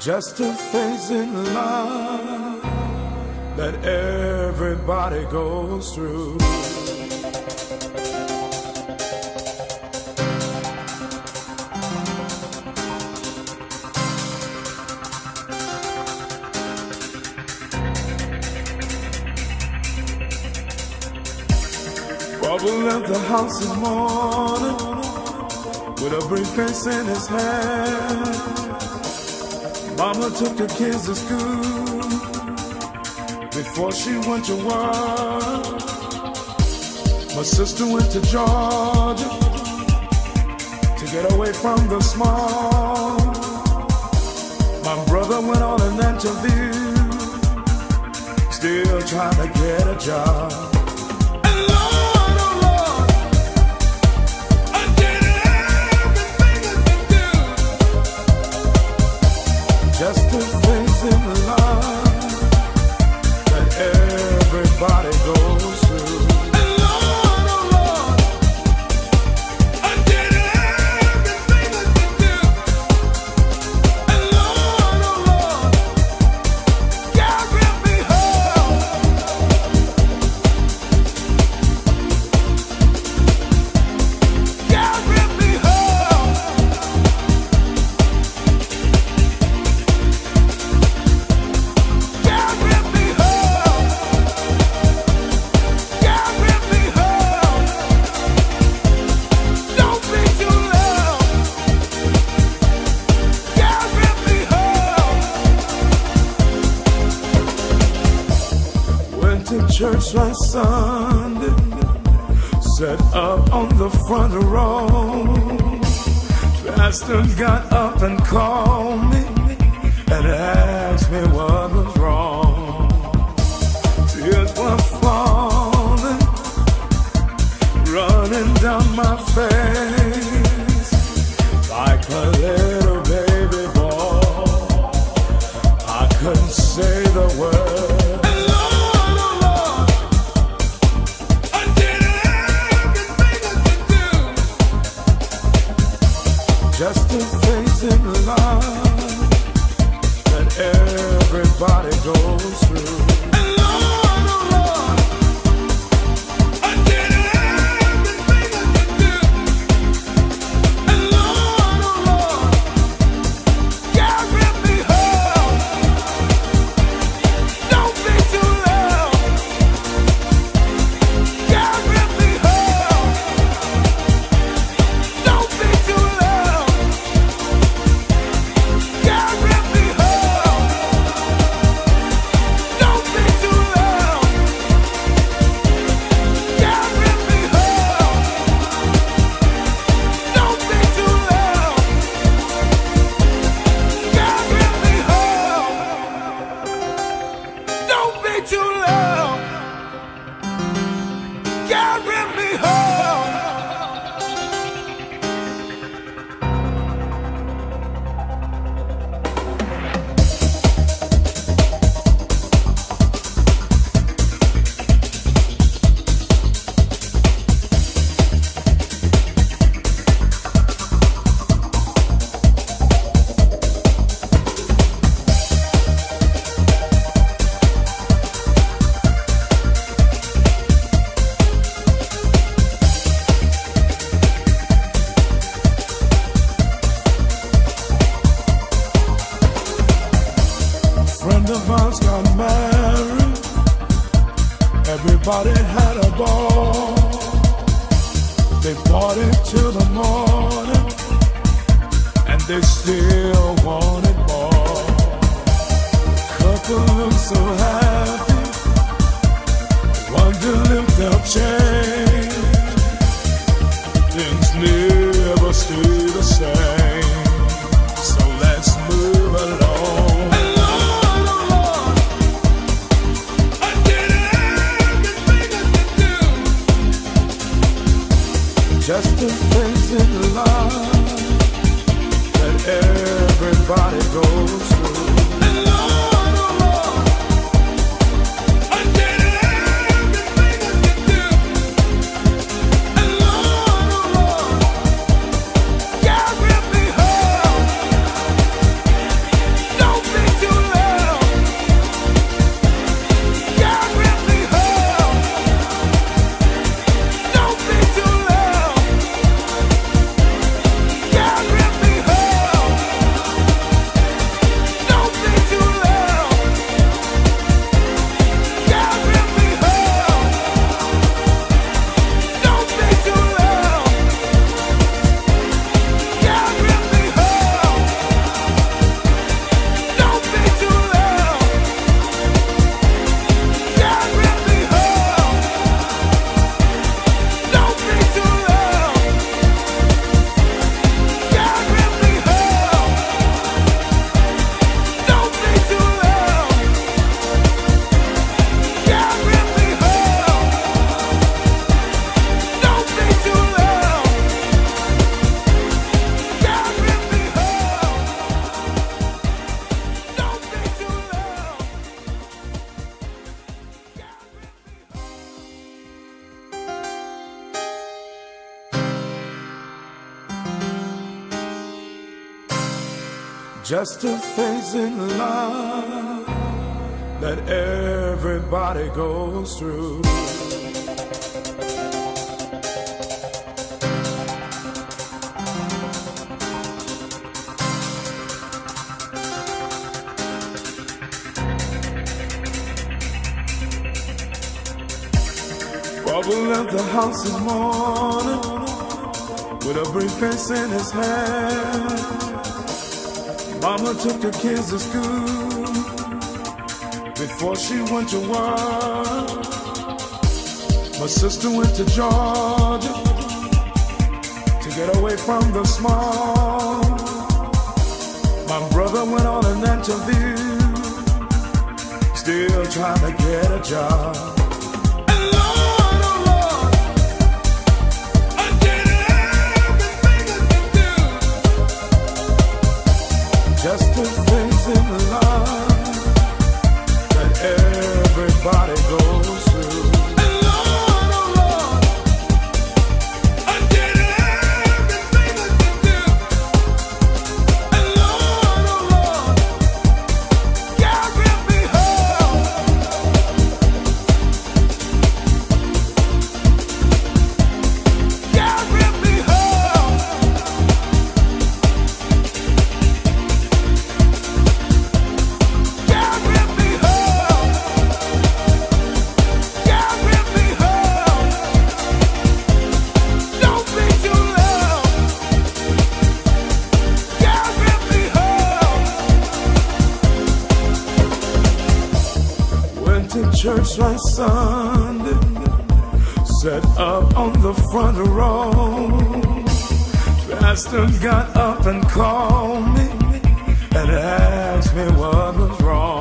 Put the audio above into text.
Just a phase in love that everybody goes through. Bubba left the house this morning with a briefcase in his hand. Mama took the kids to school before she went to work. My sister went to Georgia to get away from the small. My brother went on an interview, still trying to get a job. Just a phase in love that everybody goes through. And Lord, oh Lord, I did everything I could do. And Lord, oh Lord, carry me home. Carry me home. Church last Sunday, set up on the front row. Pastor got up and called me and asked me what was wrong. Tears were falling, running down my face like a little baby boy. I couldn't say the word. Just a phase in love that everybody goes through. And Lord, oh Lord, I did everything I could do. And Lord, oh Lord, carry me home. Don't be too loud. Carry me home. Don't be too loud. Friend of ours got married, everybody had a ball. They partied till the morning, and they still wanted more. Couple looked so happy, wonder if they'll change. Things never stay the same, so let's move along. Just a phase in love that everybody goes through. And Lord, oh Lord, I did everything I could do. And Lord, oh Lord, carry me home. Don't Just a phase in love that everybody goes through. Bubba left the house this morning with a briefcase in his hand. Mama took the kids to school before she went to work. My sister went to Georgia to get away from the smog. My brother went on an interview, still trying to get a job. Just a phase in love that everybody goes through. And Lord, oh Lord, I did everything I could do. And Lord, oh Lord, carry me home. Carry me home. To church last Sunday, set up on the front row. Pastor got up and called me and asked me what was wrong.